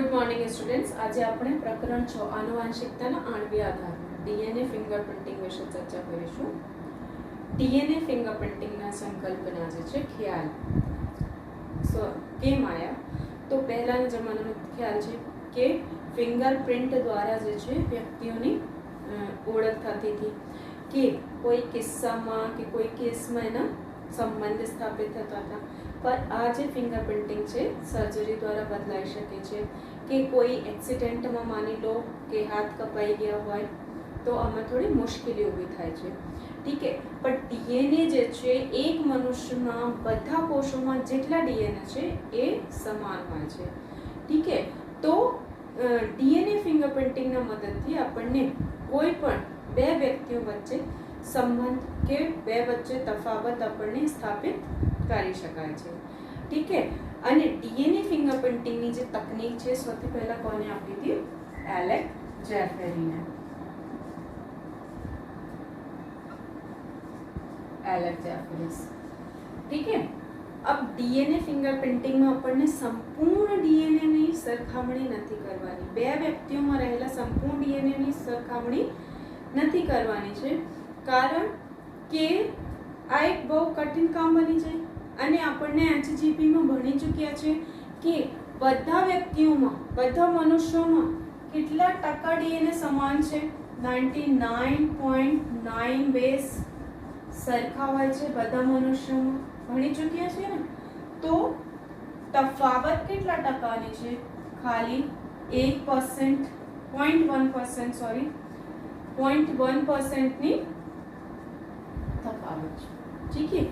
Good morning students. आज આપણે પ્રકરણ 6 આનુવંશિકતાના આણ્વીય આધાર ડીએનએ ફિંગરપ્રિન્ટિંગ વિશે ચર્ચા કરીશું। ડીએનએ ફિંગરપ્રિન્ટિંગના સંકલ્પના જે છે ખ્યાલ કેમ આયા તો પહેલાના જમાનાનો ખ્યાલ છે કે ફિંગરપ્રિન્ટ દ્વારા જે છે વ્યક્તિઓની ઓળખ થતી હતી કે કોઈ કિસ્સામાં કે કોઈ કેસમાં એના સંબંધ સ્થાપિત થતા હતા। पर आज फिंगरप्रिंटिंग है सर्जरी द्वारा बदलाई शके छे कि कोई एक्सीडेंट में मानी लो कि हाथ कपाई गया होय तो आमां थोड़ी मुश्केली ऊभी थाय छे। ठीक है, पर डीएनए जे छे एक मनुष्यना बधा कोषोमां जेटला डीएनए छे ए समान होय छे। ठीक है, तो डीएनए फिंगरप्रिंटिंग ना मददथी आपणने कोई पण बे व्यक्तिओ वच्चे संबंध के बे वच्चे तफावत आपणने स्थापित કરી શકાય છે। ठीक है, અને ડીએનએ ફિંગરપ્રિન્ટિંગની જે તકનીક છે સૌથી પહેલા કોને આપી હતી? એલેક જેફેરીને। एलेक जेफरीस। ठीक है, अब डीएनए फिंगरप्रिंटिंग में આપણને સંપૂર્ણ ડીએનએ ની સરખામણી નથી કરવાની, બે વ્યક્તિઓમાં રહેલા સંપૂર્ણ ડીએનએ ની સરખામણી નથી કરવાની છે, કારણ કે આ એક બહુ કઠિન કામ બની જાય। અને આપણને એચજીપી માં ભણી ચૂક્યા છે કે બધા વ્યક્તિઓમાં બધા મનુષ્યોમાં કેટલા ટકા ડીએનએ સમાન છે? 99.9 બેઝ સરખા હોય છે બધા મનુષ્યોમાં, ભણી ચૂક્યા છે ને। તો તફાવત કેટલા ટકાની છે? ખાલી 1%, 0.1% સોરી 0.1% ની તફાવત છે। ठीक है,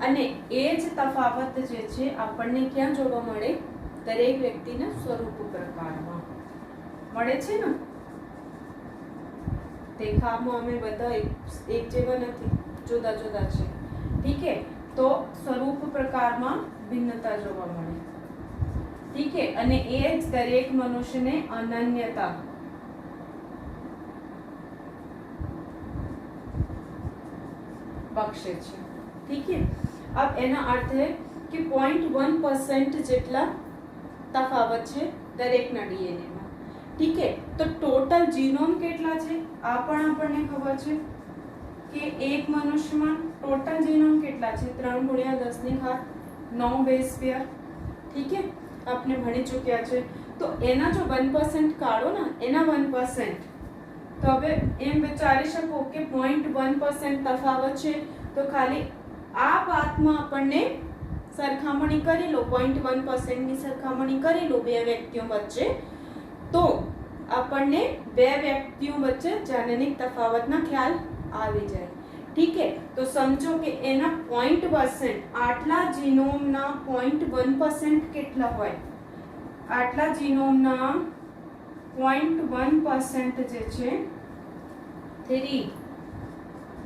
અને એ જ તફાવત જે છે આપણને ક્યાં જોવા મળે? દરેક વ્યક્તિના સ્વરૂપ પ્રકારમાં મળે છે ને। દેખાવમાં અમે બધા એક જેવા નથી, જુદા જુદા છે। ठीक है, તો સ્વરૂપ પ્રકારમાં ભિન્નતા જોવા મળે। ठीक है, અને એ જ દરેક મનુષ્યને અનન્યતા બક્ષે છે। ठीक है, अब एना अर्थ है कि 0.1% જેટલા તફાવત છે દરેકના ડીએનએ માં। ठीक है, तो टोटल जीनोम કેટલા છે આ પણ આપણને ખબર છે કે એક મનુષ્યમાં ટોટલ જીનોમ કેટલા છે? 3 × 10⁹ બેઝ પેર। ठीक है, आपने ભણી ચૂક્યા છે। તો એના જો 1% કાઢો ને, એના 1%, તો હવે એમ વિચારી શકો કે 0.1% તફાવત છે, તો ખાલી આ વાતમાં આપણને સરખામણી કરી લો, 0.1% ની સરખામણી કરી લો બે વ્યક્તિઓ વચ્ચે, તો આપણને બે વ્યક્તિઓ વચ્ચે જનનિક તફાવતના ખ્યાલ આવી જાય। ठीक है, તો સમજો કે એના 0.1% આટલા જીનોમના 0.1% કેટલા હોય? આટલા જીનોમના 0.1% જે છે 3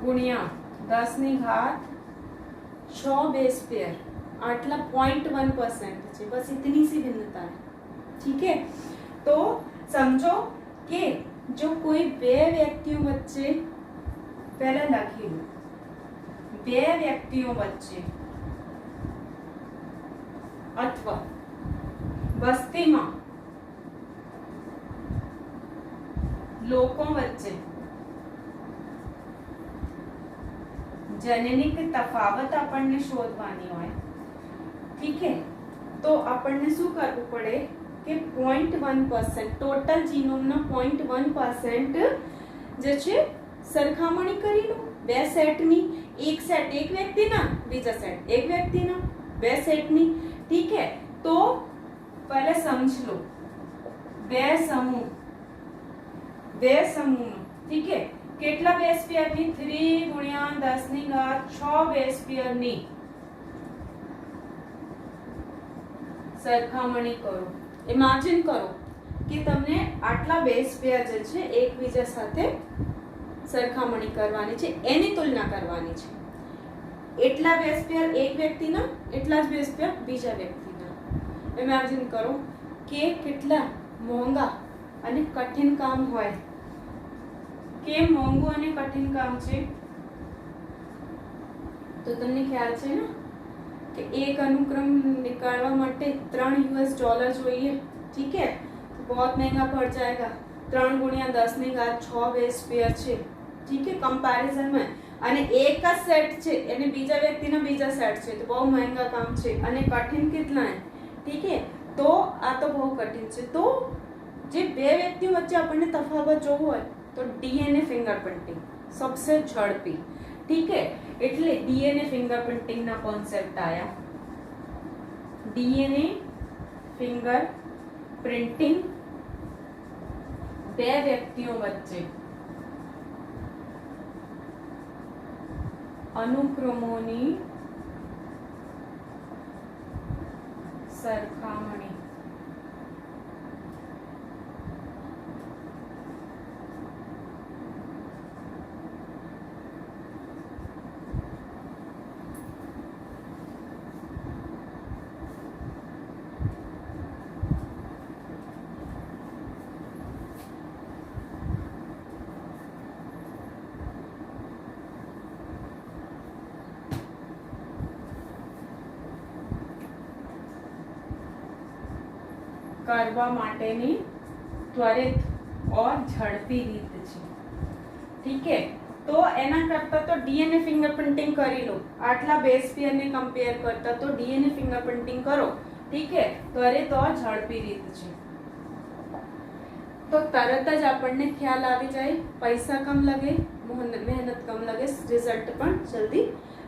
× 10⁶ बेस पेयर, आटला 0.1% છે, बस इतनी सी भिन्नता है। ठीक है, तो समझो कि जो कोई बे व्यक्तियों वच्चे पहले लखी लो, बे व्यक्तियों वच्चे अथवा बस्ती में लोगों वच्चे जनिनिक तफावत આપણને શોધવાની હોય। ठीक है, तो આપણને શું કરવું પડે કે 0.1% ટોટલ જીનોમના 0.1% જે છે સરખામણી કરી લો બે સેટની। એક સેટ એક વ્યક્તિના, બીજા સેટ એક વ્યક્તિના, બે સેટની। ठीक है, तो पहले समझ लो બે સમૂહ, બે સમૂહ। ठीक है, કેટલા બેઝ પેર ની? 3 × 10⁶ બેઝ પેર ની સરખામણી કરો। ઇમેજિન કરો કે તમને આટલા બેઝ પેર જે છે એકબીજા સાથે સરખામણી કરવાની છે, એની તુલના કરવાની છે। એટલા બેઝ પેર એક વ્યક્તિના, એટલા જ બેઝ પેર બીજા વ્યક્તિના। ઇમેજિન કરો કે કેટલા મોંઘા અને કઠિન કામ હોય। કેમ મોંઘું અને કઠિન કામ છે? તો તમને ખ્યાલ છે ને કે એક અનુક્રમ નીકાળવા માટે $3 જોઈએ। ठीक है, बहुत महंगा पड़ जाएगा। 3 गुणिया 10 ની ઘાત 6 બેઝ પેયર છે, ઠીક है, કમ્પેરિઝન में અને એક જ સેટ છે એને બીજા વ્યક્તિનો બીજા સેટ છે તો બહુ મહેંગા કામ છે અને કઠિન કેટલા है, ठीक है। તો આ તો બહુ કઠિન છે। તો જે બે વ્યક્તિઓ વચ્ચે આપણને તફાવત જોવો હોય તો ડીએનએ ફિંગરપ્રિન્ટિંગ सबसे ઝડપી, ठीक है। એટલે ડીએનએ ફિંગરપ્રિન્ટિંગ ના કોન્સેપ્ટ આયા। ડીએનએ ફિંગરપ્રિન્ટિંગ બે વ્યક્તિઓ વચ્ચે અનુક્રમોની સરખામણી કરવા માટેની ત્વરિત और ઝડપી રીત છે, ठीक है। તો એના કરતા તો ડીએનએ ફિંગરપ્રિન્ટિંગ કરી લો। આટલા બેઝ પેયર ને કમ્પેર કરતા તો ડીએનએ ફિંગરપ્રિન્ટિંગ કરો, ठीक है। ત્વરિત और ઝડપી રીત છે। તો તરત જ આપણને ખ્યાલ આવી જાય, પૈસા કમ લગે, મહેનત કમ લગે, રિઝલ્ટ પણ જલ્દી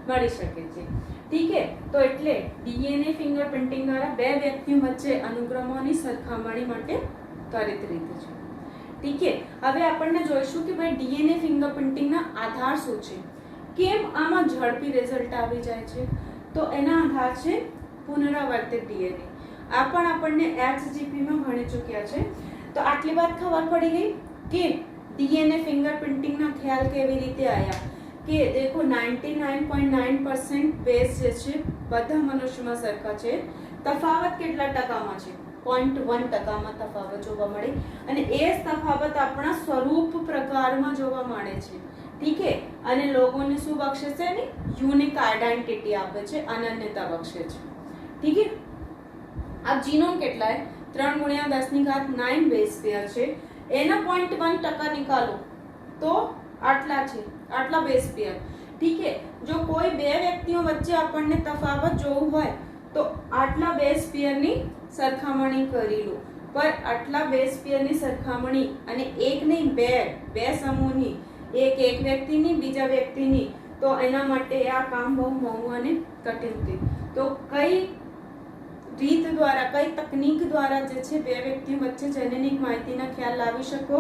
મળી શકે છે, ठीक है। તો એટલે ડીએનએ ફિંગરપ્રિન્ટિંગ દ્વારા બે વ્યક્તિઓ વચ્ચે અનુક્રમોની સરખામણી માટે ત્વરિત રીત છે, ठीक है। હવે આપણને જોઈશું કે ભાઈ ડીએનએ ફિંગરપ્રિન્ટિંગના આધાર શું છે, કેમ આમાં ઝડપી રિઝલ્ટ આવી જાય છે। તો એના આધાર છે પુનરાવર્તિત ડીએનએ। આ પણ આપણને એચજીપી માં ભણી ચૂક્યા છે। તો આટલી વાત ખબર પડી ગઈ કે ડીએનએ ફિંગરપ્રિન્ટિંગના ખ્યાલ કેવી રીતે આયા કે देखो 99.9% બેઝ જે છે બધા મનુષ્યમાં સરખા છે। તફાવત કેટલા ટકામાં છે? 0.1% તફાવત જોવા મળે અને એ જ તફાવત આપણા સ્વરૂપ પ્રકારમાં જોવા મળે છે, ठीक है। અને લોકોને શું બક્ષે છે ને યુનિક આઇડેન્ટિટી આપે છે, અનન્યતા બક્ષે છે, ठीक है। આ જીનોમ કેટલા है? 3 ગુણ્યા 10 ની ઘાત 9 બેઝ પેયર છે, એના 0.1% નિકાલો તો આટલા છે, આટલા બેઝ પેયર, ठीक है। જો કોઈ બે વ્યક્તિઓ વચ્ચે આપણને તફાવત જોવું હોય તો આટલા બેઝ પેયરની સરખામણી કરી લો। પર આટલા બેઝ પેયરની સરખામણી અને એક નહીં બે સમૂહની, એક વ્યક્તિની બીજા વ્યક્તિની, તો એના માટે આ કામ બહુ મોંઘું અને કઠિન છે। તો કઈ રીત દ્વારા, કઈ તકનીક દ્વારા જે છે બે વ્યક્તિઓ વચ્ચે જેનેટિક માહિતીના ખ્યાલ લાવી શકો,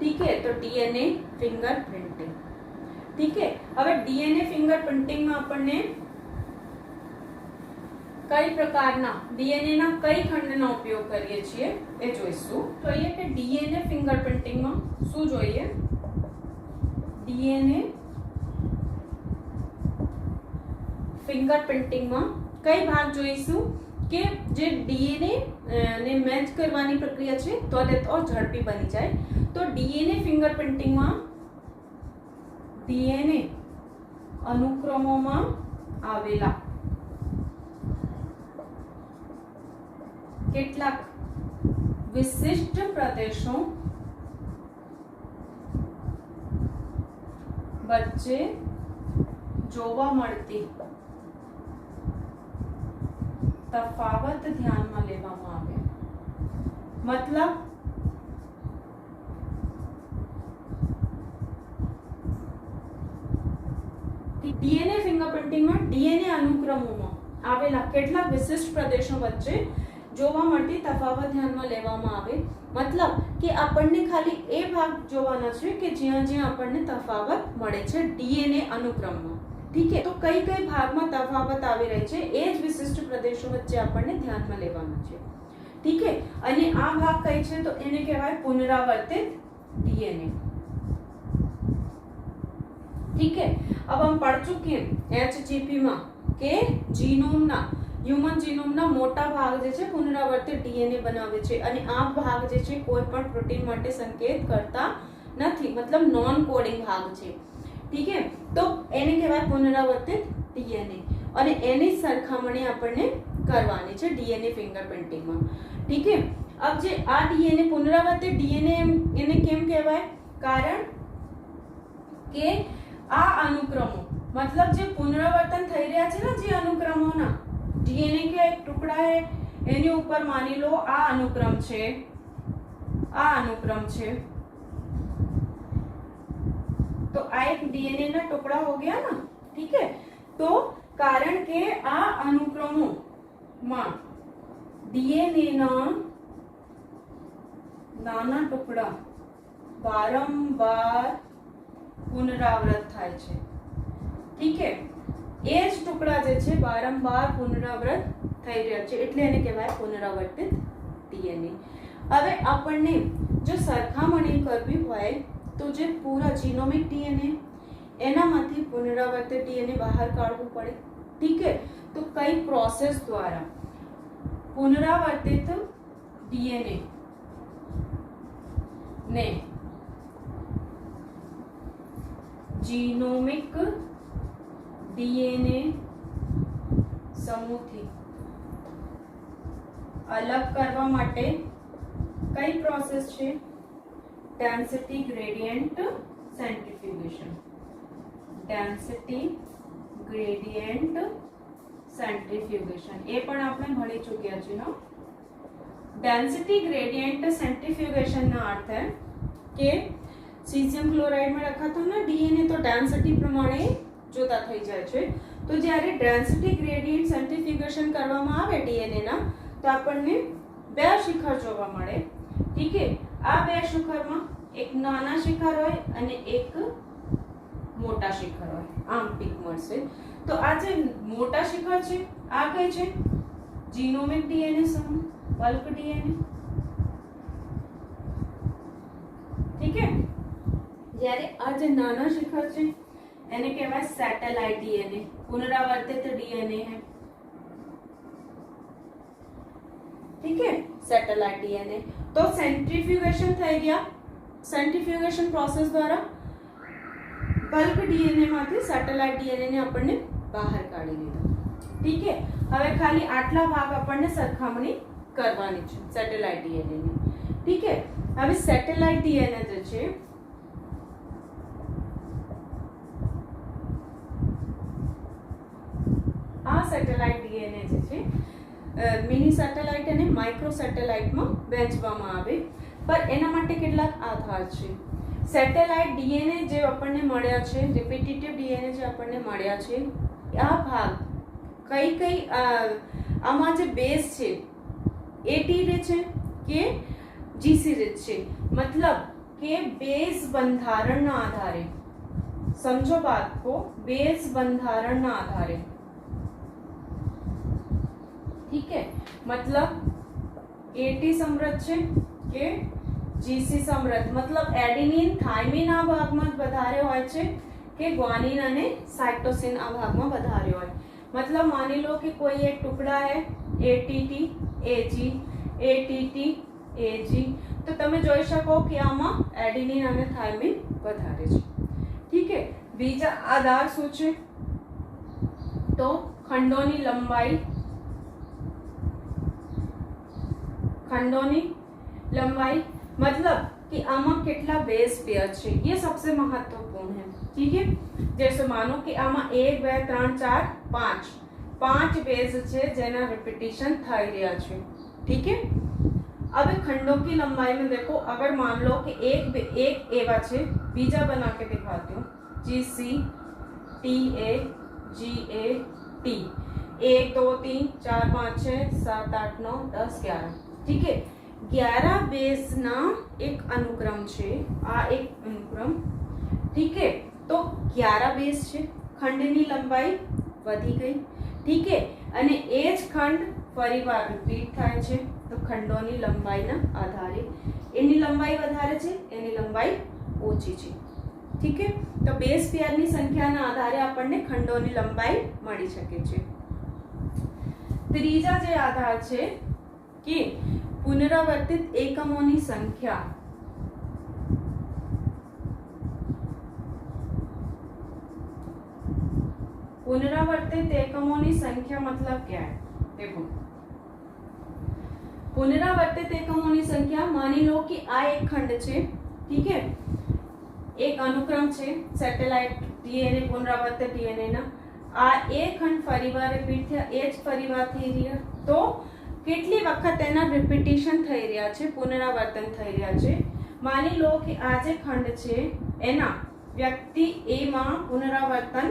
ठीक है। તો ડીએનએ ફિંગરપ્રિન્ટિંગ, ठीक है। હવે ડીએનએ ફિંગરપ્રિન્ટિંગમાં આપણને કઈ પ્રકારના ડીએનએ ના કઈ ખંડનો ઉપયોગ કરીએ છીએ એ જોઈશું। જોઈએ કે ડીએનએ ફિંગરપ્રિન્ટિંગમાં શું જોઈએ। ડીએનએ ફિંગરપ્રિન્ટિંગમાં કઈ ભાગ જોઈશું કે જે ડીએનએ ને મેચ કરવાની પ્રક્રિયા છે ત્વરિત और ઝડપી બની જાય। તો ડીએનએ ફિંગરપ્રિન્ટિંગમાં ડીએનએ અનુક્રમોમાં આવેલા કેટલાક વિશિષ્ટ પ્રદેશો વચ્ચે જોવા મળતી તફાવત ધ્યાનમાં લેવામાં આવે। मतलब ડીએનએ ફિંગરપ્રિન્ટિંગમાં ડીએનએ અનુક્રમોમાં આવેલા કેટલાક વિશિષ્ટ પ્રદેશો વચ્ચે જોવા મળતી તફાવત ધ્યાનમાં લેવામાં આવે। मतलब કે આપણને ખાલી એ ભાગ જોવાના છે કે જ્યાં જ્યાં આપણને તફાવત મળે છે ડીએનએ અનુક્રમમાં, ठीक है। તો કઈ કઈ ભાગમાં તફાવત આવી રહી છે એ જ વિશિષ્ટ પ્રદેશો વચ્ચે આપણને ધ્યાનમાં લેવાના છે, ठीक है। અને આ ભાગ કઈ છે તો એને કહેવાય પુનરાવર્તિત ડીએનએ, ठीक है। अब हम पढ़ चुके हैं एचजीपी में के जीनोम ना ह्यूमन जीनोम ना मोटा भाग जे छे पुनरावर्तित डीएनए बनावे छे અને આ ભાગ જે છે કોઈ પણ પ્રોટીન માટે સંકેત કરતા નથી, मतलब નોન કોડિંગ ભાગ છે, ठीक है। તો એને કહેવાય પુનરાવર્તિત ડીએનએ અને એની સરખામણી આપણને કરવાની છે ડીએનએ ફિંગરપ્રિન્ટિંગમાં, ठीक है। अब जे आ ડીએનએ પુનરાવર્તિત ડીએનએ એને કેમ કહેવાય? કારણ કે આ અનુક્રમો मतलब જે પુનરાવર્તન થઈ રહ્યા છે ને જે અનુક્રમોના ડીએનએ કે એક ટુકડા है એની ઉપર માની લો આ અનુક્રમ છે तो आ एक डीएनए ना टुकड़ा हो गया ना, ठीक है। तो कारण के आ अनुक्रमों में डीएनए ना नाना टुकड़ा वारंवार पुनरावृत थाय छे, ठीक है। ए ज टुकड़ा जे छे वारंवार पुनरावृत થઈ રહ્યા છે એટલે એને કહેવાય પુનરાવર્તિત ડીએનએ। હવે આપણને જો સરખામણી કરવી હોય તો જે પૂરા જીનોમિક ડીએનએ એનામાંથી પુનરાવર્તિત ડીએનએ બહાર કાઢવું પડે, ठीक है। तो कई प्रोसेस द्वारा पुनरावर्तित डीएनए ने जीनोमिक डीएनए समूहથી अलग करवा माटे कई प्रोसेस छे? Density gradient centrifugation, density gradient centrifugation ए पण आपणे भणी चुक्या छे नो। डेंसिटी ग्रेडियंट सेंट्रीफ्यूगेशन ना अर्थ है कि सीजियम क्लोराइड में रखा था ना डीएनए तो डेंसिटी प्रमाणे जुदा થઈ જાય છે। તો જ્યારે ડેન્સિટી ગ્રેડિયન્ટ સેન્ટ્રીફ્યુગેશન કરવામાં આવે ડીએનએ ના તો આપણને બે શિખર જોવા મળે, ठीक है। આ બે શિખરમાં એક નાના શિખર હોય અને એક મોટા શિખર હોય, આમ પીક મળશે। તો આ જે મોટા શિખર છે આ કઈ છે? જીનોમિક ડીએનએ સમૂહ, બલ્ક ડીએનએ, ठीक है। જ્યારે આ જે નાના શિખર છે એને કહેવાય સેટેલાઇટ ડીએનએ, પુનરાવર્તિત ડીએનએ है, ठीक है, સેટેલાઇટ ડીએનએ। तो સેન્ટ્રીફ્યુગેશન થઈ ગયા, સેન્ટ્રીફ્યુગેશન પ્રોસેસ દ્વારા બલ્ક ડીએનએ માંથી સેટેલાઇટ ડીએનએ ને આપણને બહાર કાઢી લીધો, ठीक है। હવે ખાલી આટલા ભાગ આપણને સરખામણી કરવાની છે સેટેલાઇટ ડીએનએ ની, ठीक है। હવે સેટેલાઇટ ડીએનએ જે છે આ સેટેલાઇટ ડીએનએ જે છે મિની સેટેલાઇટ અને માઇક્રો સેટેલાઇટમાં વહેંચવામાં આવે, પર એના માટે કેટલાક આધાર છે। સેટેલાઇટ ડીએનએ જે આપણને મળ્યા છે, રિપીટેટિવ ડીએનએ જે આપણને મળ્યા છે, આ ભાગ કઈ કઈ આમાં જે બેઝ છે એટી રે છે કે જીસી રે છે, मतलब કે બેઝ બંધારણના આધારે, સમજો बात को, બેઝ બંધારણના આધારે, ठीक है। मतलब एटी समृद्ध है के जीसी समृद्ध, मतलब एडेनिन थायमिन आ भागમાં વધારે હોય છે કે ગ્વાનિન અને સાઇટોસિન આ ભાગમાં વધારે હોય। मतलब માની લો કે કોઈ એક ટુકડા है एटीटी एजी एटीटी एजी, તો તમે જોઈ શકો કે આમાં એडेनिन અને થાયમિન વધારે છે, ठीक है। બીજા આધાર શું છે? તો ખંડોની લંબાઈ, खंडों लंबाई, मतलब कि आमा कितना बेस पेयर है, ये सबसे महत्वपूर्ण है, ठीक है। जैसे मानो कि आमा 1 2 3 4 5 बेस है जेना रिपीटिशन થઈ રહ્યા છે, ठीक है। अब खंडों की लंबाई में देखो, अगर मान लो कि एक एवा है, बीजा बना के दिखाती हूँ, जी C T A ji A T, 1 2 3 4 5 6 7 8 9 10 11, ठीक है। 11 बेस ना एक अनुक्रम छे, आ एक अनुक्रम, ठीक है। तो 11 बेस छे, खंडनी लंबाई वधी गई, ठीक है। अने एज खंड फरीवार रिपीट थाय छे, तो खंडोनी लंबाईना आधारे एनी लंबाई वधारे छे, एनी लंबाई ओછી છે, ठीक है। तो बेस पेयरनी संख्याना आधारे आपणने खंडोनी लंबाई मળી શકે છે। ત્રીજા જે આધાર છે कि पुनरावर्तित एकमों की संख्या, पुनरावर्तित एकमों की संख्या मतलब क्या है? देखो પુનરાવર્તિત એકમોની સંખ્યા, માની લો કે આ એક ખંડ છે, ઠીક છે, એક અનુક્રમ છે સેટેલાઇટ ડીએનએ પુનરાવર્તિત ડીએનએ ના, આ એ ખંડ ફરીવાર રિપીટ થયા, એ જ ફરીવાર થઈ રહ્યા, તો કેટલી વખત એના રિપીટિશન થઈ રહ્યા છે, પુનરાવર્તન થઈ રહ્યા છે. માની લો કે આ જે ખંડ છે એના વ્યક્તિ એ માં પુનરાવર્તન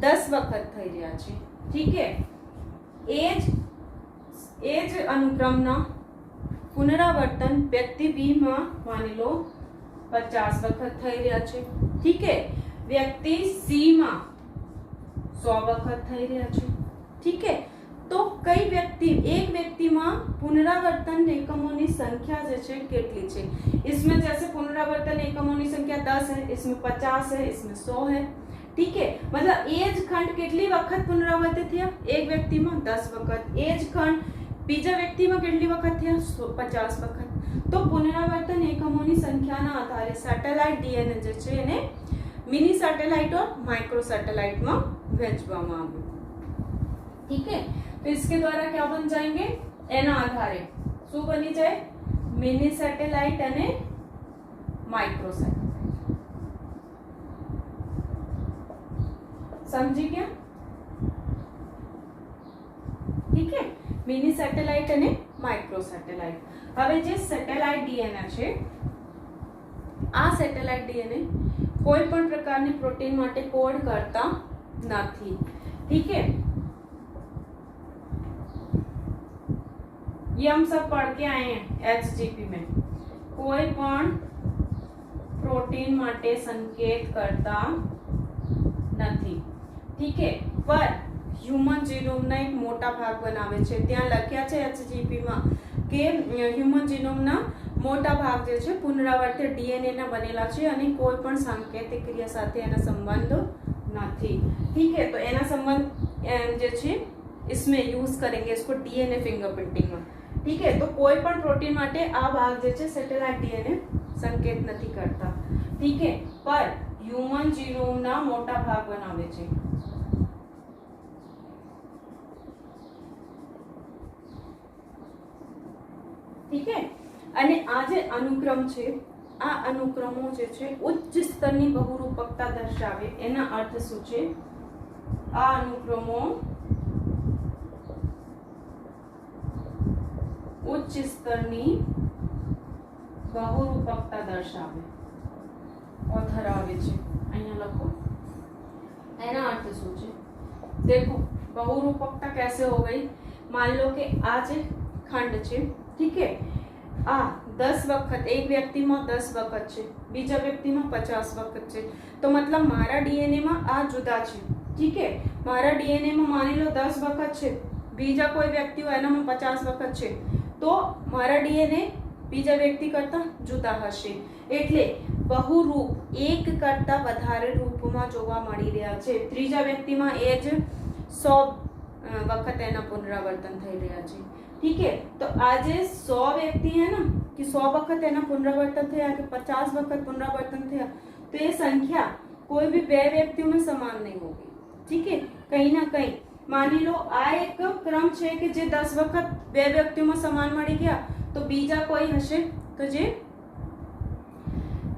10 વખત થઈ રહ્યા છે, ઠીક છે. એ જ અનુક્રમના પુનરાવર્તન વ્યક્તિ બી માં માની લો 50 વખત થઈ રહ્યા છે, ઠીક છે. વ્યક્તિ સી માં 100 વખત થઈ રહ્યા છે, ઠીક है. तो कई व्यक्ति एक व्यक्ति में पुनरावर्तन एकमों की संख्या जो है कितनी है, इसमें जैसे पुनरावर्तन एकमों की संख्या 10 है, इसमें 50 है, इसमें 100 है, ठीक है. मतलब एज खंड कितनी वक्त पुनरावर्तित थया, एक व्यक्ति में 10 वक्त, एज खंड बीजा व्यक्ति में कितनी वक्त थया 50 वक्त. तो पुनरावर्तन एकमों की संख्या ना आधारे सैटेलाइट डीएनए जो है એને मिनी सैटेलाइट और माइक्रो सैटेलाइट में वહેંચવામાં આવ્યું, ठीक है. तो इसके द्वारा क्या बन जाएंगे, एना आधारे शू बनी जाए, मिनी सैटेलाइट અને माइक्रो सैटेलाइट. समझी क्या, ठीक है. मिनी सैटेलाइट અને माइक्रो सैटेलाइट. હવે જે સેટેલાઇટ ડીએનએ છે, આ સેટેલાઇટ ડીએનએ કોઈ પણ પ્રકારની પ્રોટીન માટે કોડ કરતા નથી, ठीक है. ये हम सब पढ़ के आए हैं एचजीपी में, कोई पण प्रोटीन माटे संकेत करता नहीं, ठीक है. पर ह्यूमन जीनोम ना एक मोटा भाग बनावे छे, त्यां लख्या छे एचजीपी में के ह्यूमन जीनोम ना मोटा भाग जे छे पुनरावर्तित डीएनए ना बनेला छे અને કોઈ પણ सांकेतिक क्रिया સાથે એના સંબંધ નથી, ठीक है. तो એના સંબંધ જે છે इसमें यूज करेंगे इसको डीएनए फिंगरप्रिंटिंग में, ठीक है. तो कोई पण प्रोटीन माटे आ भाग जे छे सेटेलाइट डीएनए संकेत नहीं करता, ठीक है. पर ह्यूमन जीनोम ना मोटा भाग बनावे छे, ठीक है. અને આ જે અનુક્રમ છે, આ અનુક્રમો જે છે ઉચ્ચ સ્તરની બહુરૂપકતા દર્શાવે, એના અર્થ શું છે, આ અનુક્રમો ઉચ્ચ સ્તરની બહુરૂપકતા દર્શાવે और ધરાવે છે. અહીંયા લખો એના अर्थ શું છે. देखो बहुरूपकता कैसे हो गई, मान लो कि आज खंड છે, ठीक है. आ 10 वक्त एक व्यक्ति में 10 वक्त है, बीजा व्यक्ति में 50 वक्त है. तो मतलब मारा डीएनए में आ जुदा है, ठीक है. मारा डीएनए में मानी लो 10 वक्त है, बीजा कोई व्यक्ति हो एना में 50 वक्त है, तो मारा डीएनए बीजा व्यक्ति करता जुदा हशे. એટલે બહુરૂપ એક કરતા વધારે રૂપમાં જોવા મળી રહ્યા છે. ત્રીજા વ્યક્તિમાં એ જ 100 વખત એના પુનરાવર્તન થઈ રહ્યા છે, ठीक है. तो आज 100 व्यक्ति है ना कि 100 वक्त एना पुनरावर्तन थया कि 50 वक्त पुनरावर्तन थया, तो ये संख्या कोई भी बे व्यक्तियों में समान नहीं होगी, ठीक है. कहीं ना कहीं मानी लो आ एक क्रम है कि जे 10 वक्त बे व्यक्तियों में समान मળી गया, तो बीजा कोई हशे तो जे,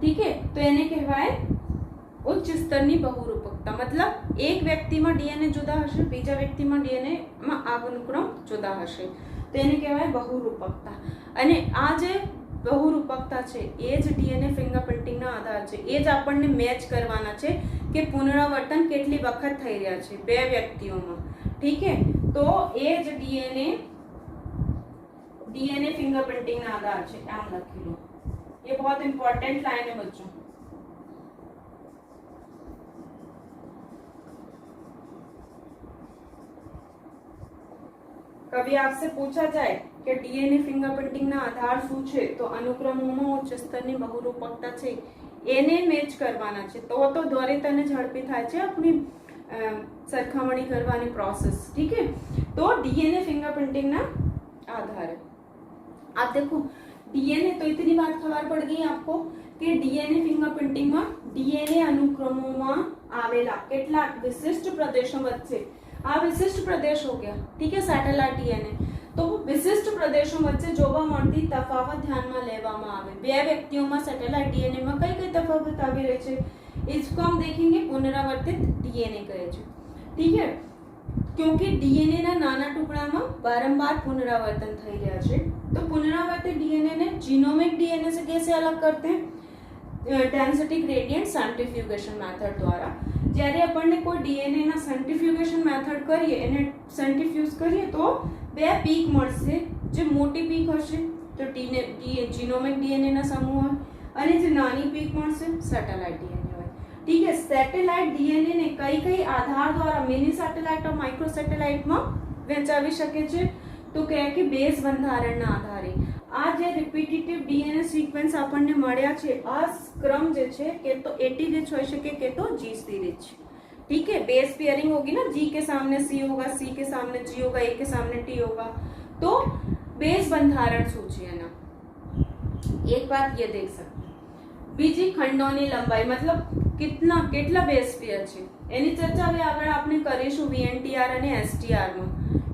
ठीक है. तो एने कहेवाय उच्च स्तरनी बहुरूपकता. मतलब एक व्यक्ति में डीएनए जुदा हशे, बीजा व्यक्ति में डीएनए में आ अनुक्रम जुदा हशे, तो એને કહેવાય બહુરૂપકતા. અને આ જે બહુરૂપકતા છે એ જ ડીએનએ ફિંગરપ્રિન્ટિંગના આધાર છે, એ જ આપણને મેચ કરવાના છે કે પુનરાવર્તન કેટલી વખત થઈ રહ્યા છે બે વ્યક્તિઓમાં, ठीक है. તો એ જ ડીએનએ ફિંગરપ્રિન્ટિંગના આધાર છે, આમ લખી લો. ये बहुत इंपॉर्टेंट लाइन है बच्चों. कभी आपसे पूछा जाए कि डीएनए फिंगरप्रिंटिंग ना आधार શું છે, તો અનુક્રમોમાં ઉચ્ચ સ્તરની બહુરૂપકતા છે એને મેચ કરવાના છે, તો ત્વરિત અને ઝડપી થાય છે આપણી સરખામણી કરવાની પ્રોસેસ, ठीक है. तो डीएनए फिंगरप्रिंटिंग ना आधार. आप देखो डीएनए, तो इतनी बात खबर पड़ गई आपको कि डीएनए फिंगरप्रिंटिंग में डीएनए अनुक्रमों में आवेला કેટલાક વિશિષ્ટ પ્રદેશો વચ્ચે આ વિશિષ્ટ પ્રદેશ हो गया, ठीक है, सैटेलाइट डीएनए. તો વિશિષ્ટ પ્રદેશો વચ્ચે જોવા મળતી તફાવત ધ્યાનમાં લેવામાં આવે। બે વ્યક્તિઓમાં સેટેલાઇટ ડીએનએ માં કઈ કઈ તફાવત આવી રહી છે, इसको हम देखेंगे पुनरावर्तित डीएनए કહે છે। ठीक है, क्योंकि डीएनए ના નાના ટુકડામાં વારંવાર પુનરાवर्तन થઈ રહ્યા છે, तो पुनरावर्तित डीएनए ने जीनोमिक डीएनए से कैसे अलग करते हैं, डेंसिटी ग्रेडियंट सेंट्रीफ्यूगेशन मेथड द्वारा। જ્યારે આપણને કોઈ ડીએનએ ના સેન્ટ્રીફ્યુગેશન મેથડ કરીએ, એને સેન્ટ્રીફ્યુઝ કરીએ તો બે પીક મળશે। જે મોટી પીક હશે તો જીનોમિક ડીએનએ ના સમૂહ હોય, અને જે નાની પીક મળશે સેટેલાઇટ ડીએનએ હોય। ठीक है, સેટેલાઇટ ડીએનએ ને કઈ કઈ આધાર દ્વારા મિની સેટેલાઇટ और માઇક્રો સેટેલાઇટ માં વહેંચાવી શકે છે, તો કહે કે બેઝ બંધારણના આધારે। આ જે રિપીટેટિવ ડીએનએ સિક્વન્સ આપણને મળ્યા છે, આ क्रम જે છે કે તો एटी रिच हो सके કે तो जी सी रिच। ठीक है, बेस पेयरिंग होगी ना, जी के सामने सी होगा, सी के सामने जी होगा, ए के सामने टी होगा, तो बेस બંધારણ શું છે એના, એક વાત ये देख सकते हैं। બીજી ખંડોની લંબાઈ मतलब કેટલા બેઝ પેયર છે એની ચર્ચા હવે આગળ આપણે કરીશું વીએનટીઆર અને એસટીઆર માં।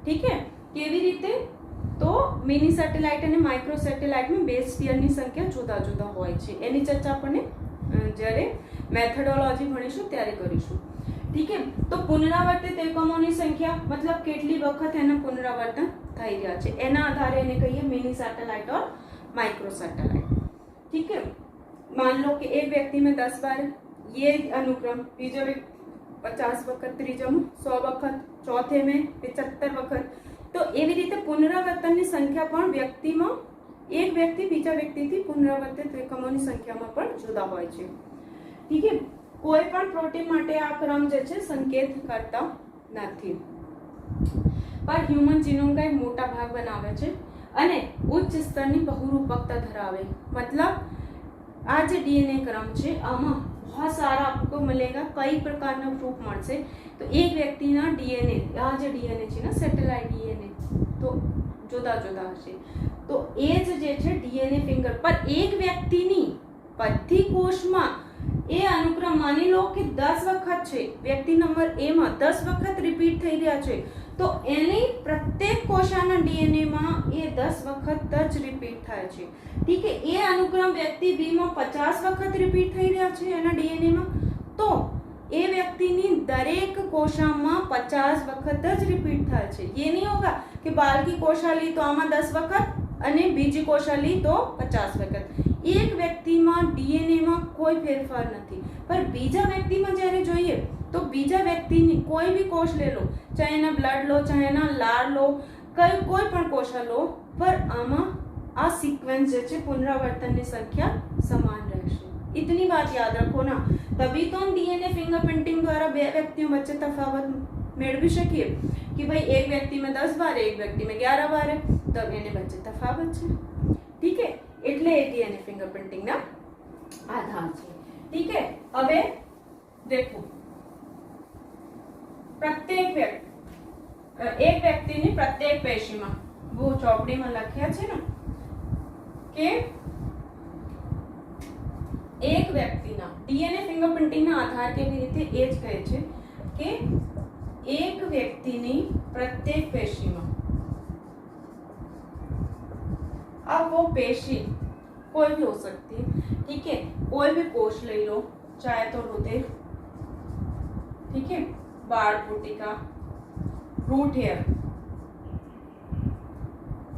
ठीक है, કેવી રીતે, તો મિની સેટેલાઇટ અને માઇક્રો સેટેલાઇટમાં બેઝ પેયરની સંખ્યા જુદા જુદા હોય છે, એની ચર્ચા આપણે જ્યારે મેથોડોલોજી ભણીશું ત્યારે કરીશું। ठीक है, તો પુનરાવર્તિત એકમોની સંખ્યા मतलब કેટલી વખત એના પુનરાવર્તન થઈ રહ્યા છે એના આધારે એને કહીએ મિની સેટેલાઇટ और माइक्रो सेटेलाइट। ठीक है, मान लो कि एक व्यक्ति में 10 बार ये अनुक्रम, बीजा में 50 वक्त, ત્રીજા में 100 वक्त, चौथे में 75 वक्त, तो એવી રીતે પુનરાવર્તનની સંખ્યા પણ વ્યક્તિમાં એક વ્યક્તિ બીજા વ્યક્તિથી પુનરાવર્તિત એકમોની સંખ્યામાં પણ જુદા હોય છે। ठीक है, કોઈ પણ પ્રોટીન માટે આ ક્રમ જે છે સંકેત કરતા નથી, पर હ્યુમન જીનોમ का एक મોટા ભાગ બનાવે છે અને ઉચ્ચ સ્તરની બહુરૂપકતા ધરાવે। मतलब આ જે ડીએનએ ક્રમ છે આમાં बहुत सारा आपको मिलेगा, कई प्रकारना रूप મળશે। तो एक વ્યક્તિના ડીએનએ, આ જે ડીએનએ છે ને સેટેલાઇટ ડીએનએ, તો જુદા જુદા હશે। તો એ જે છે ડીએનએ ફિંગર પર એક વ્યક્તિની બધી કોષમાં એ અનુક્રમ માની લો કે 10 વખત છે, વ્યક્તિ નંબર એ માં 10 વખત રિપીટ થઈ રહ્યા છે, તો એની પ્રત્યેક કોષાના ડીએનએ માં એ 10 વખત જ રિપીટ થાય છે। ठीक है, એ અનુક્રમ વ્યક્તિ બી માં 50 વખત રિપીટ થઈ રહ્યા છે એના ડીએનએ માં, તો એ વ્યક્તિની દરેક કોષામાં 50 વખત જ રિપીટ થાય છે। ये नहीं होगा कि बाल की कोशा ली तो आमा 10 वखत અને બીજી કોશા લી તો 50 વખત। એક વ્યક્તિમાં ડીએનએ માં કોઈ ફેરફાર નથી, પર બીજા વ્યક્તિમાં જ્યારે જોઈએ તો બીજા વ્યક્તિની કોઈ भी કોષ ले लो, चाहे એના બ્લડ લો, ચાહે એના લાળ લો, કોઈ પણ કોશા લો, પર આમાં આ સિક્વન્સ જે છે પુનરાવર્તનની સંખ્યા સમાન રહેશે। इतनी बात याद रखो ना, तभी तो हम डीएनए फिंगरप्रिंटिंग द्वारा બે વ્યક્તિઓ વચ્ચે તફાવત મેળવી શકીએ कि भाई एक व्यक्ति में 10 बार, एक व्यक्ति में 11 बार है, तब એને વચ્ચે તફાવત છે। ठीक है, એટલે એ डीएनए फिंगरप्रिंटिंग ના આધાર છે। ठीक है, હવે देखो પ્રત્યેક વ્યક્તિ, એક વ્યક્તિની પ્રત્યેક પેશીમાં, वो ચોપડીમાં લખ્યા છે ને કે એક વ્યક્તિના ડીએનએ ફિંગરપ્રિન્ટિંગના આધાર કેવી રીતે એ જ કહે છે કે એક વ્યક્તિની પ્રત્યેક પેશીમાં, अब वो पेशी कोई भी हो सकती है। ठीक है, कोई भी कोष ले लो, चाहे तो हृदय, ठीक है, बाल पुटिका, रूट हेयर,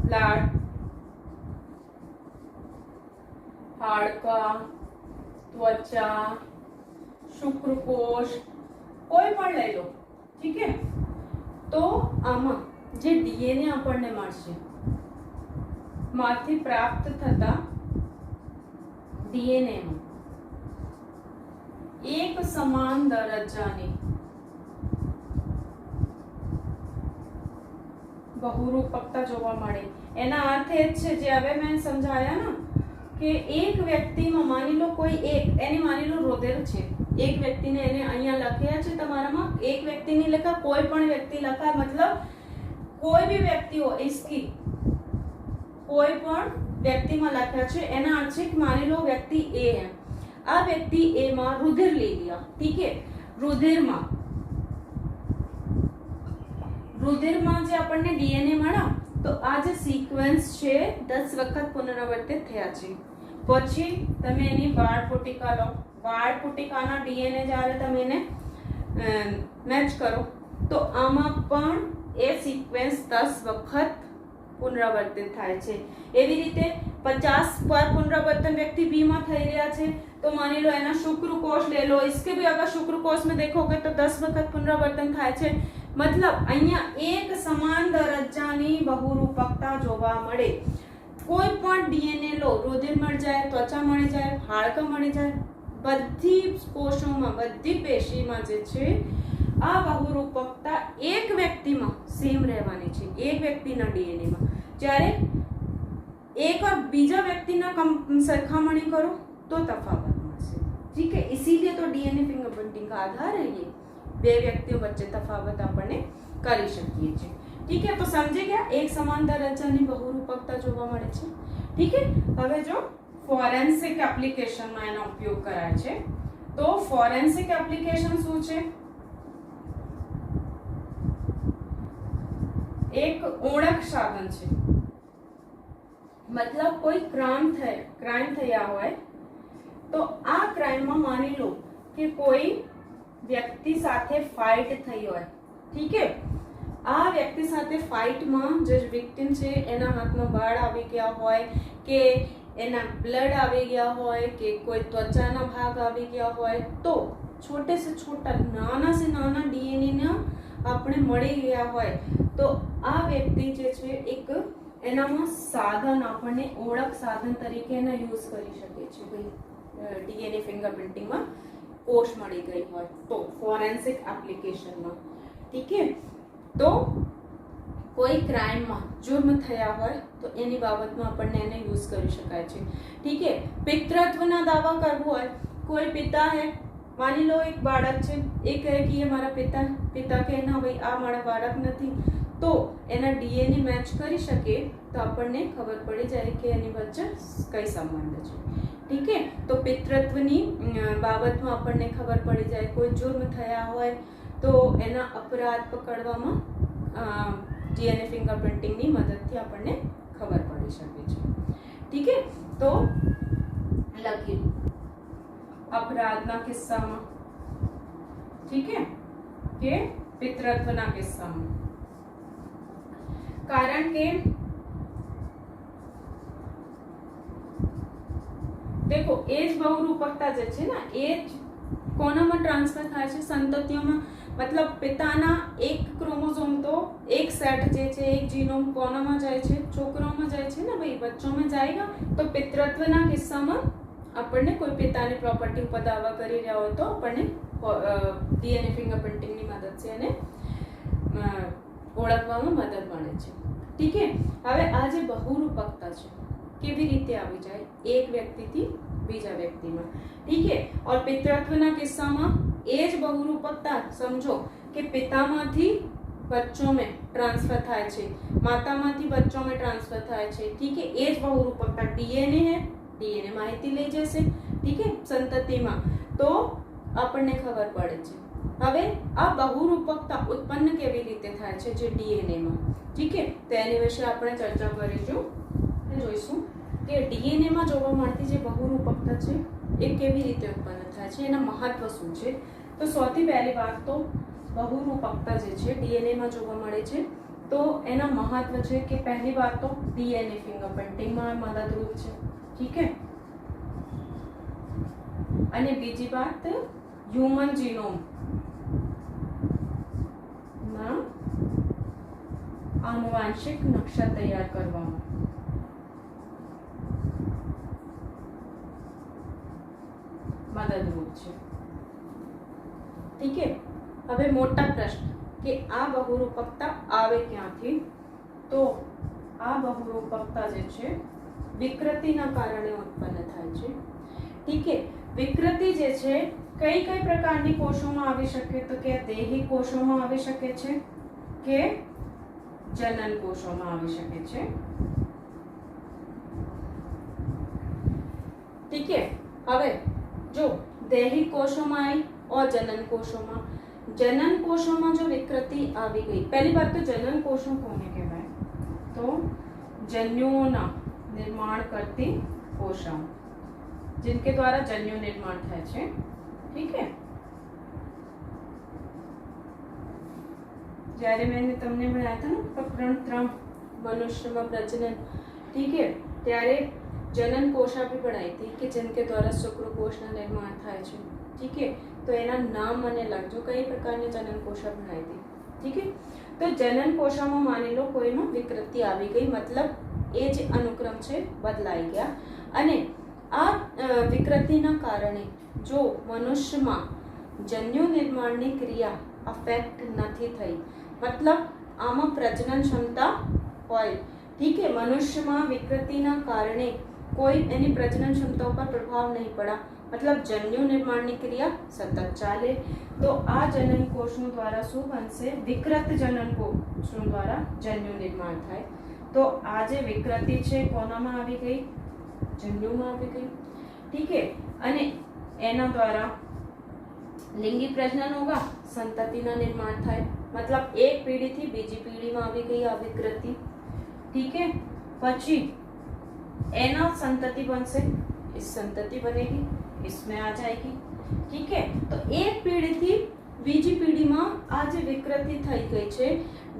लाड़, हाड़का, त्वचा, शुक्रकोश, कोई पण લઈ લો। ठीक है, तो આમાં જે ડીએનએ આપણને મળશે માંથી પ્રાપ્ત થતા ડીએનએ માં એક સમાન દરજ્જાની બહુરૂપકતા જોવા મળે। એના અર્થ એ છે જે હવે મેં સમજાયા ના કે એક વ્યક્તિમાં માની લો કોઈ એક, એની માની લો હૃદય છે, એક વ્યક્તિને એને અહીંયા લખ્યા છે તમારામાં, એક વ્યક્તિની લખા, કોઈ પણ વ્યક્તિ લખા, मतलब કોઈ भी વ્યક્તિ हो इसकी કોઈ પણ વ્યક્તિમાં લખ્યા છે, એના અર્થ છે કે માની લો વ્યક્તિ એ है, આ વ્યક્તિ એ માં રુધિર લઈ लिया। ठीक है, રુધિરમાં જે આપણને ડીએનએ મળ્યા, તો તો આ જે સિક્વન્સ છે 10 વખત પુનરાવર્તિત થયા છે. પછી તમે એની વાળ પુટિકા લો. વાળ પુટિકાના ડીએનએ જ્યારે તમે એને મેચ કરો તો આમાં પણ એ સિક્વન્સ 10 વખત પુનરાવર્તિત થાય છે. એવી રીતે 50 બાર પુનરાवर्तन व्यक्ति बी में થઈ રહ્યા છે तो માની લો એના શુક્રકોષ ले लो. इसके भी अगर शुक्रकोष में देखोगे तो 10 વખત પુનરાવર્તન થાય છે. मतलब અહીંયા એક સમાન દરજ્જાની બહુરૂપકતા જોવા મળે. કોઈ પણ ડીએનએ લો, રુધિર મળી જાય, ત્વચા મળી જાય, હાડકા મળી જાય, બધી કોષોમાં, બધી પેશીમાં જે છે આ બહુરૂપકતા એક વ્યક્તિમાં સેમ રહેવાની છે, એક વ્યક્તિના ડીએનએમાં. જ્યારે एक और बीजा व्यक्ति ना सरखामणी करो तो तफावत મળશે. ठीक है, इसीलिए तो डीएनए फिंगरप्रिंटिंग का आधार है ये. બે વ્યક્તિઓ વચ્ચે તફાવત આપણે કરી શકીએ છીએ. ठीक है, तो समझे क्या? एक समान दरજ્જાની બહુરૂપકતા જોવા મળે છે. ठीक है, હવે જો ફોરેન્સિક એપ્લિકેશનમાં એનો ઉપયોગ કરાય છે તો ફોરેન્સિક એપ્લિકેશન શું છે? એક ઓળખ સાધન છે. मतलब कोई क्राइम થયા હોય તો આ ક્રાઇમમાં માની લો કે કોઈ વ્યક્તિ સાથે ફાઇટ થઈ હોય. ठीक है, આ વ્યક્તિ સાથે ફાઇટમાં જે વિક્ટિમ છે એના હાથમાં બાળ આવી ગયા હોય કે એના બ્લડ આવી ગયા હોય કે કોઈ ત્વચાના ભાગ આવી ગયા હોય તો छोटे से छोटा નાના से નાના ડીએનએ ના આપણે મળી ગયા હોય તો આ વ્યક્તિ જે છે એક એનામાં સાધન આપણને ઓળખ સાધન તરીકે એના યુઝ કરી શકે છે. ભાઈ ડીએનએ ફિંગરપ્રિન્ટિંગમાં કોષ મળી ગઈ હોય તો ફોરેન્સિક એપ્લિકેશનમાં. ठीक है, તો કોઈ ક્રાઇમમાં जुर्म થયા હોય તો એની બાબતમાં આપણને એને યુઝ કરી શકાય છે. ठीक है, પિતૃત્વના દાવા કરવો હોય, કોઈ પિતા હે, માની લો એક બાળક છે, એ કહે કે એ મારા પિતા કે ના ભાઈ આ મારા બાળક નથી તો એના ડીએનએ મેચ કરી શકે તો આપણને ખબર પડી જાય કે એની વચ્ચે કઈ સંબંધ છે. ठीक है, તો પિતૃત્વની બાબતમાં આપણને ખબર પડી જાય. કોઈ जुर्म થયા હોય તો એના અપરાધ પકડવામાં ડીએનએ ફિંગરપ્રિન્ટિંગની મદદથી આપણને ખબર પડી શકે છે. ठीक है, તો લખી અપરાધના કિસ્સામાં, ठीक है, કે પિતૃત્વના કિસ્સામાં. કારણ કે देखो एज बहुरूपकता जे छे ना एज कोनाમાં ટ્રાન્સફર થાય છે? સંતતિઓમાં. मतलब પિતાના એક ક્રોમોસોમ તો એક સેટ જે છે એક જીનોમ કોનામાં જાય છે? છોકરાઓમાં જાય છે ને ભાઈ, બચ્ચોમાં जाएगा. તો પિતૃત્વના કિસ્સામાં આપણને કોઈ પિતાની પ્રોપર્ટી ઉપર દાવા કરી રહ્યા હોય તો આપણને ડીએનએ ફિંગરપ્રિન્ટિંગની મદદથી એને ઓળખવામાં મદદ મળે છે. ठीक है, હવે આ જે બહુરૂપકતા છે કેવી રીતે આવી જાય? એક વ્યક્તિથી બીજા વ્યક્તિમાં. ठीक है, और પિતૃત્વના કિસ્સામાં એ જ બહુરૂપકતા સમજો કે પિતામાંથી बच्चों में ट्रांसफर થાય છે, માતામાંથી बच्चों में ट्रांसफर થાય છે. ठीक है, એ જ બહુરૂપકતા ડીએનએ है, ડીએનએ માહિતી લઈ જશે. ठीक है, સંતતિમાં તો આપણને ખબર પડે છે. હવે આ બહુરૂપકતા ઉત્પન્ન કેવી રીતે થાય છે જે ડીએનએમાં? ठीक है, તો એની વિશે આપણે ચર્ચા કરીશું. જોઈશું કે ડીએનએમાં જોવા મળતી જે બહુરૂપકતા છે એ કેવી રીતે ઉત્પન્ન થાય છે, એના મહત્વ શું છે. તો સૌથી પહેલી વાત તો બહુરૂપકતા જે છે ડીએનએમાં જોવા મળે છે તો એના મહત્વ છે કે પહેલી વાત તો ડીએનએ ફિંગરપ્રિન્ટિંગમાં મદદરૂપ છે. ठीक है, અને બીજી વાત હ્યુમન જીનોમ માં આનુવાંશિક નકશા તૈયાર કરવામાં મદદરૂપ છે. ठीक है, હવે મોટા પ્રશ્ન કે આ બહુરૂપકતા આવે ક્યાંથી? તો આ બહુરૂપકતા જે છે વિકૃતિના કારણે ઉત્પન્ન થાય છે. ठीक है, વિકૃતિ જે છે કઈ કઈ પ્રકારની કોષોમાં આવી શકે? તો કે દેહી કોષોમાં આવી શકે છે કે જનન કોષોમાં આવી શકે છે. ठीक है, હવે જો દેહી કોષોમાં આવી और जनन कोशों में जो विकृति આવી ગઈ, पहली बात तो जनन कोशों कोने कहेवाय? तो જન્યુઓના નિર્માણ કરતી કોષાઓ, जिनके द्वारा જન્યુ નિર્માણ થાય છે. ठीक है. જ્યારે મેં તમને ભણાયા હતા ને પ્રકરણ 3 મનુષ્યમાં પ્રજનન, ठीक है, ત્યારે જનન કોષા भी ભણાઈ હતી કે जिनके द्वारा શુક્રકોષના નિર્માણ થાય છે. ठीक है. તો એના નામ મને લખજો કઈ પ્રકારની જનન કોષા ભણાઈ હતી. ठीक है. તો જનન કોષામાં માની લો કોઈમાં વિકૃતિ આવી ગઈ, મતલબ એ જે અનુક્રમ છે બદલાઈ ગયા, અને આ વિકૃતિના કારણે જો મનુષ્યમાં જન્યુ નિર્માણની ક્રિયા અફેક્ટ નથી થઈ, मतलब આમાં પ્રજનન ક્ષમતા હોય. ठीक है. મનુષ્યમાં વિકૃતિના કારણે કોઈ એની પ્રજનન ક્ષમતા ઉપર પ્રભાવ નહીં પડા, मतलब જન્યુ નિર્માણની ક્રિયા સતત ચાલે, તો આ જનન કોષો દ્વારા શું બનશે? વિકૃત જનન કોષો દ્વારા જન્યુ નિર્માણ થાય. તો આ જે વિકૃતિ છે કોનામાં આવી ગઈ? જન્યુમાં આવી ગઈ. ठीक है. અને એના દ્વારા લિંગી પ્રજનન હોગા, સંતતિના નિર્માણ થાય, मतलब એક પેઢીથી બીજી પેઢીમાં આવી ગઈ આ વિકૃતિ. ठीक है. પછી એના સંતતિ બનશે, इस संतति बनेगी, इसमें आ जाएगी. ठीक है. तो एक पीढ़ीથી બીજી પેઢીમાં આ જે વિકૃતિ થઈ ગઈ છે,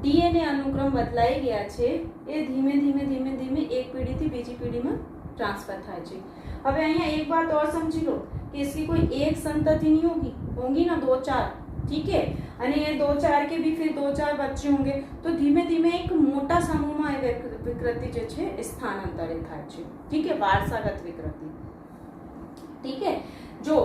ડીએનએ અનુક્રમ બદલાઈ ગયા છે, એ ધીમે ધીમે ધીમે ધીમે એક પેઢીથી બીજી પેઢીમાં ट्रांसफर થાય છે. હવે અહીંયા એક बात और समझी लो कि इसकी कोई एक संतति नहीं होगी, होंगी ना 2-4. ठीक है. અને ये 2-4 के भी फिर 2-4 बच्चे होंगे, तो धीमे धीमे एक मोटा समूहમાં એ વિકૃતિ જે છે એ સ્થાનાંતરિત થાય છે. ठीक है. वारसागत विकृति. ठीक है. जो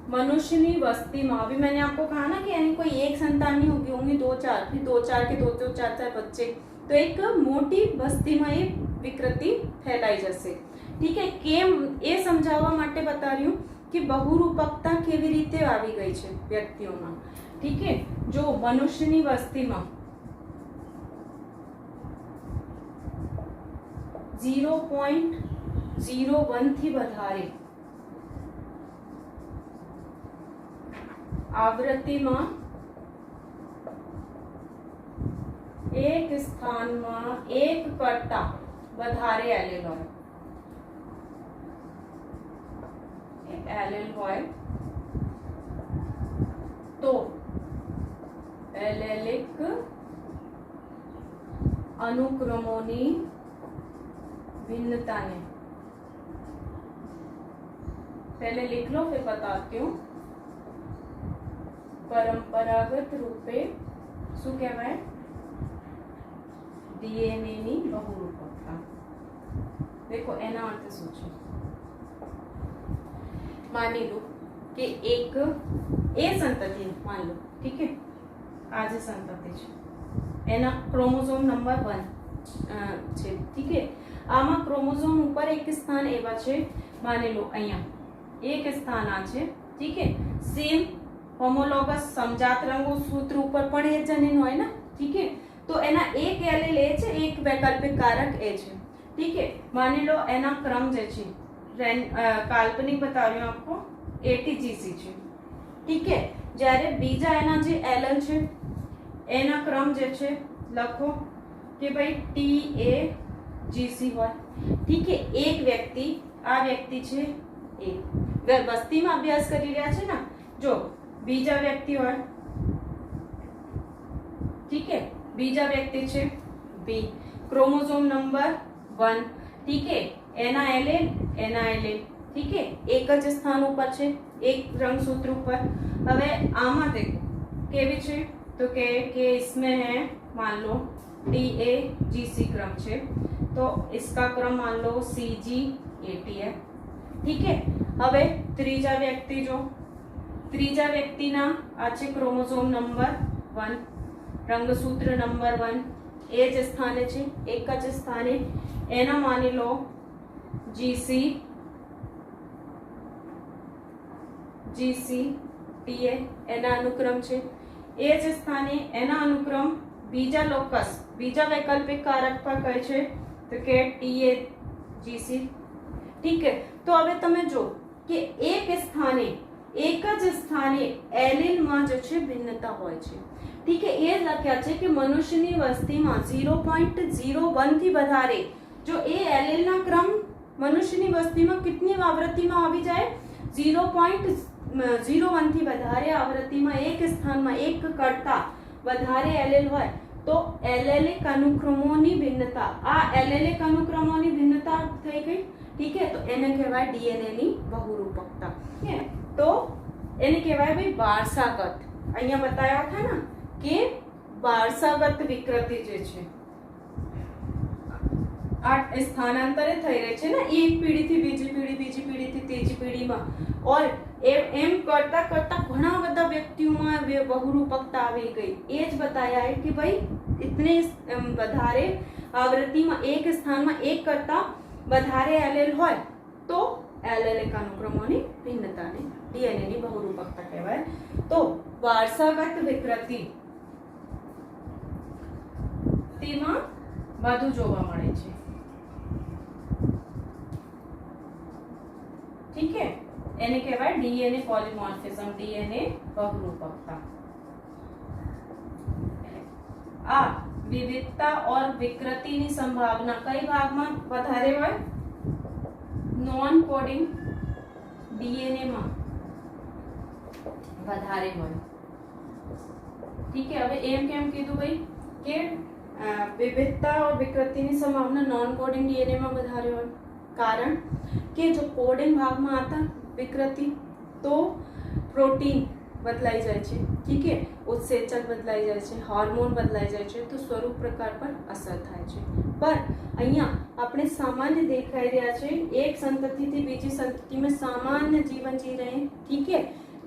मनुष्यनी वस्ती में, अभी मैंने आपको कहा ना कि यानी कोई एक संतान नहीं होगी, होंगी 2-4, फिर 2-4 के 2-4 बच्चे, तो एक मोटी वस्ती में ये विकृति फैलाई जैसे. ठीक है. केम એ સમજાવવા માટે બતા રહી હું કે બહુરૂપકતા કેવી રીતે આવી ગઈ છે વ્યક્તિઓમાં. ठीक है. જો મનુષ્યની વસ્તીમાં 0.01 થી વધારે આવૃત્તિમાં એક સ્થાનમાં એક કરતા વધારે એલેલ હોય, એલેલ હોય તો એલેલિક अनुक्रमोनी भिन्नता ने, पहले लिख लो फिर बताती हूँ. परंपरागत रूपे શું કહેવાય? ડીએનએ ની બહુરૂપકતા. देखो એના અર્થ શું છે? માની લો કે એક એ સંતતિ मान लो. ठीक है. આ જે સંતતિ છે એના ક્રોમોઝોમ નંબર 1 છે. ठीक है. આમાં ક્રોમોઝોમ ઉપર એક સ્થાન એવા છે, માની લો અહીંયા એક સ્થાન આ છે. ठीक है. સેમ હોમોલોગસ સમજાત રંગો સૂત્ર ઉપર પણ એ જનીન હોય ને. ठीक है. तो એના એક એલેલ એ છે, એક વૈકલ્પિક કારક એ છે. ठीक है. માની લો એના ક્રમ જે છે કાલ્પનિક બતા રહી હું આપકો એટીજીસી છે. ठीक है. જ્યારે બીજા એના જે એલેલ છે એના ક્રમ જે છે લખો કે ભાઈ TAGC હોય. ठीक है. એક વ્યક્તિ, આ વ્યક્તિ છે એ વસ્તીમાં અભ્યાસ કરી રહ્યા છે ને, જો બીજા વ્યક્તિ હોય. ठीक है. બીજા વ્યક્તિ છે બી, ક્રોમોઝોમ નંબર 1. ठीक है. એના એલેલ એના એલેલ. ठीक है. એક જ સ્થાન ઉપર છે, એક રંગસૂત્ર ઉપર. હવે આમાં देखो કેવી છે तो કે इसमें है मान लो TAGC क्रम છે, तो इसका क्रम मान लो CGAT है. ठीक है. હવે ત્રીજા વ્યક્તિ, જો ત્રીજા વ્યક્તિના આ છે ક્રોમોઝોમ નંબર 1, રંગસૂત્ર નંબર 1, એ જ સ્થાને છે, એક જ સ્થાને. એના માની લો GCTA એના અનુક્રમ છે. એ જ સ્થાને એના અનુક્રમ બીજા લોકસ, બીજા વૈકલ્પિક કારક પર કહે છે તો કે TAGC. ठीक है. तो હવે તમે જો કે એક સ્થાને એક જ સ્થાને એલીલમાં જે છે ભિન્નતા હોય છે. ઠીક છે, એ લખ્યા છે કે મનુષ્યની વસ્તીમાં 0.01 થી વધારે જો એ એલીલના ક્રમ મનુષ્યની વસ્તીમાં કેટલી આવૃત્તિમાં આવી જાય 0.01 થી વધારે આવૃત્તિમાં એક સ્થાનમાં એક કરતા વધારે એલીલ હોય તો એલેલિક અનુક્રમોની ભિન્નતા, આ એલેલિક અનુક્રમોની ભિન્નતા થઈ ગઈ. ઠીક છે, તો એને કહેવાય ડીએનએ ની બહુરૂપકતા. તો એને કહેવાય ભાઈ વારસાગત. અહીંયા બતાવ્યા હતા ને કે વારસાગત વિકૃતિ જે છે આ સ્થાનાંતરિત થઈ રહી છે ને એક પેઢીથી બીજી પેઢી, બીજી પેઢીથી ત્રીજી પેઢીમાં, ઓર એમ કરતા કરતા ઘણા બધા વ્યક્તિઓમાં બહુરૂપકતા આવી ગઈ. એ જ બતાયા है कि भाई इतने વધારે આવૃત્તિમાં એક સ્થાનમાં એક કરતા વધારે એલેલ હોય તો એલેલિક અનુક્રમોની ભિન્નતાને ડીએનએ ની બહુરૂપકતા કહેવાય. તો વારસાગત વિકૃતિ તેમાં વધુ જોવા મળે છે. ઠીક है, એને કહેવાય ડીએનએ પોલીમોર્ફિઝમ, ડીએનએ બહુરૂપકતા. આ વિવિધતા और વિકૃતિની સંભાવના કઈ ભાગમાં વધારે હોય? નોન કોડિંગ ડીએનએ માં વધારે હોય. ઠીક है, હવે એમ કેમ કીધું ભાઈ કે વિવિધતા और વિકૃતિની સંભાવના નોન કોડિંગ ડીએનએ માં વધારે હોય? કારણ કે જો કોડિંગ ભાગમાં आता विकृति तो प्रोटीन बदलाई जाए છે. ઠીક है, ઉત્સેચક બદલાઈ જાય છે, હાર્મોન બદલાઈ જાય છે, તો સ્વરૂપ પ્રકાર પર અસર થાય છે. પર અહીંયા આપણે સામાન્ય દેખાઈ રહ્યા છે, એક સંતતિથી બીજી સંતતિમાં સામાન્ય જીવન જી રહે हैं. ઠીક है,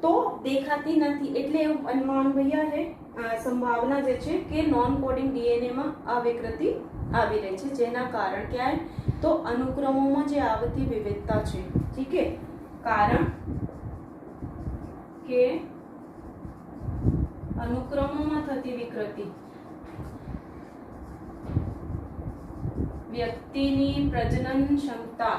તો દેખાતી નથી એટલે એવું અનુમાન ભૈયા है સંભાવના જે છે કે નોન કોડિંગ ડીએનએ માં આ વિકૃતિ આવી રહી છે. જેના કારણ क्या है તો અનુક્રમોમાં જે આવતી વિવિધતા છે. ઠીક है, કારણ કે અનુક્રમોમાં થતી વિકૃતિ વ્યક્તિની પ્રજનન ક્ષમતા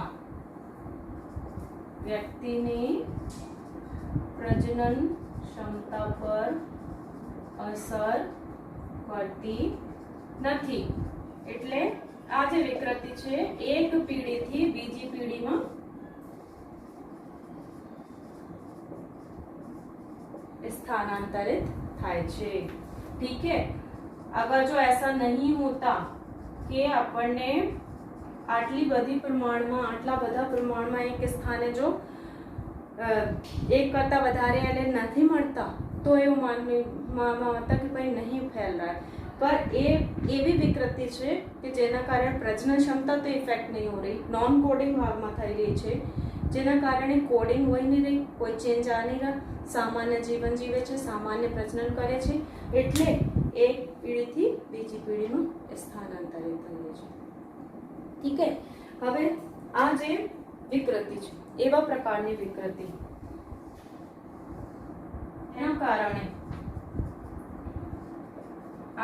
પર અસર કરતી નથી. એટલે આ જે વિકૃતિ છે એક પેઢીથી બીજી પેઢીમાં स्थानांतरित થાય છે. ठीक है, अगर जो ऐसा नहीं होता કે આપણને આટલી બધી પ્રમાણમાં આટલા બધા પ્રમાણમાં એક સ્થાને જો એક કરતા વધારે એલેલ નથી મળતા તો એવું માનવામાં આવતા કે ભાઈ નહીં ફેલ रहा है. पर એ એવી વિકૃતિ છે કે જેના કારણે પ્રજનન ક્ષમતા તો ઇફેક્ટ નહીં હો રહી, નોન કોડિંગ ભાગમાં થઈ રહી છે, જેના કારણે કોડિંગ હોય નહીં રહી, કોઈ ચેન્જ આ નહીં રહા, સામાન્ય જીવન જીવે છે, સામાન્ય પ્રજનન કરે છે, એટલે એક પેઢીથી બીજી પેઢીનું સ્થાનાંતરિત થઈ છે. ઠીક है, હવે આ જે વિકૃતિ છે એવા પ્રકારની વિકૃતિ એના કારણે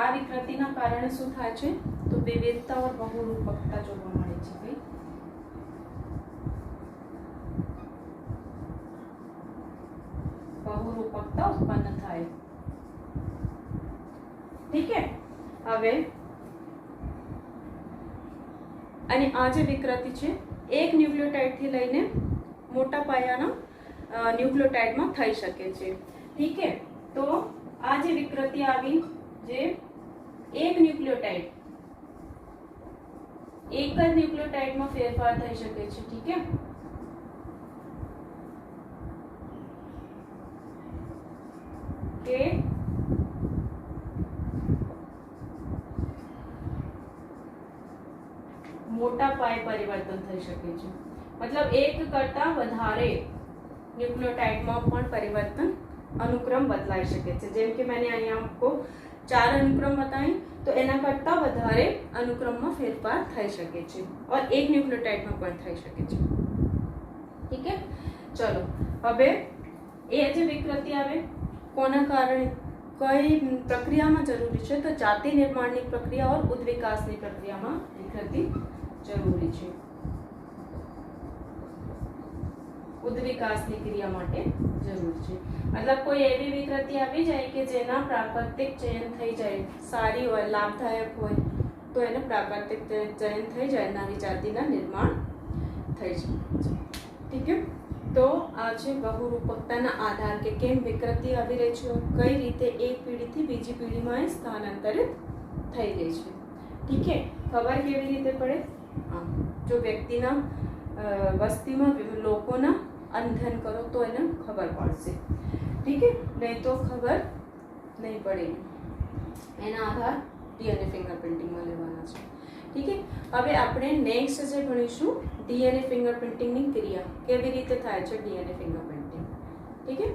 આ વિકૃતિના કારણે શું થાય છે તો વિવિધતા और બહુરૂપકતા જોવા મળે છે. ભાઈ બહુરૂપકતા ઉત્પન્ન થાય. ઠીક है, હવે અને આ જે વિકૃતિ છે એક ન્યુક્લિયોટાઇડ થી લઈને મોટા પાયાના ન્યુક્લિયોટાઇડમાં થઈ શકે છે. ઠીક है, તો આ જે વિકૃતિ આવી જે એક ન્યુક્લિયોટાઇડ એક જ ન્યુક્લિયોટાઇડમાં ફેરફાર થઈ શકે છે. ઠીક है, કે મોટા પાયે પરિવર્તન થઈ શકે છે. मतलब એક કરતા વધારે ન્યુક્લિયોટાઇડમાં પણ પરિવર્તન अनुक्रम बदलाई શકે છે. જેમ કે मैंने અહીંયા आपको 4 अनुक्रम बताए तो એના કરતા વધારે अनुक्रमમાં ફેરફાર થઈ શકે છે और એક ન્યુક્લિયોટાઇડમાં પણ થઈ શકે છે. ઠીક है, ચલો હવે એ જે વિકૃતિ આવે કોના કારણે કઈ પ્રક્રિયામાં જરૂરી છે તો જાતિ નિર્માણની પ્રક્રિયા और ઉદ્વિકાસની પ્રક્રિયામાં વિકૃતિ જરૂરી છે. ઉદ્વિકાસની ક્રિયા માટે જરૂર છે. મતલબ કોઈ એવી વિકૃતિ આવી જાય કે જેના પ્રાકૃતિક ચયન થઈ જાય, સારી હોય, લાભદાયક હોય, તો એને પ્રાકૃતિક ચયન થઈ જાય, નવી જાતિના નિર્માણ થઈ શકે છે. ઠીક છે. તો આ છે બહુરૂપકતાના આધાર કે કેમ વિકૃતિ આવી રહી છે, કઈ રીતે એક પેઢીથી બીજી પેઢીમાં એ સ્થાનાંતરિત થઈ રહી છે. ઠીક છે. ખબર કેવી રીતે પડે? હા, જો વ્યક્તિના વસ્તીમાં લોકોના અધ્યયન કરો તો એને ખબર પડશે. ઠીક છે. નહીં તો ખબર નહીં પડે. એના આધાર ડીએનએ ફિંગરપ્રિન્ટિંગમાં લેવાના છે. ઠીક છે. હવે આપણે નેક્સ્ટ જે ભણીશું ડીએનએ ફિંગરપ્રિન્ટિંગની ક્રિયા, કેવી રીતે થાય છે ડીએનએ ફિંગરપ્રિન્ટિંગ. ઠીક છે.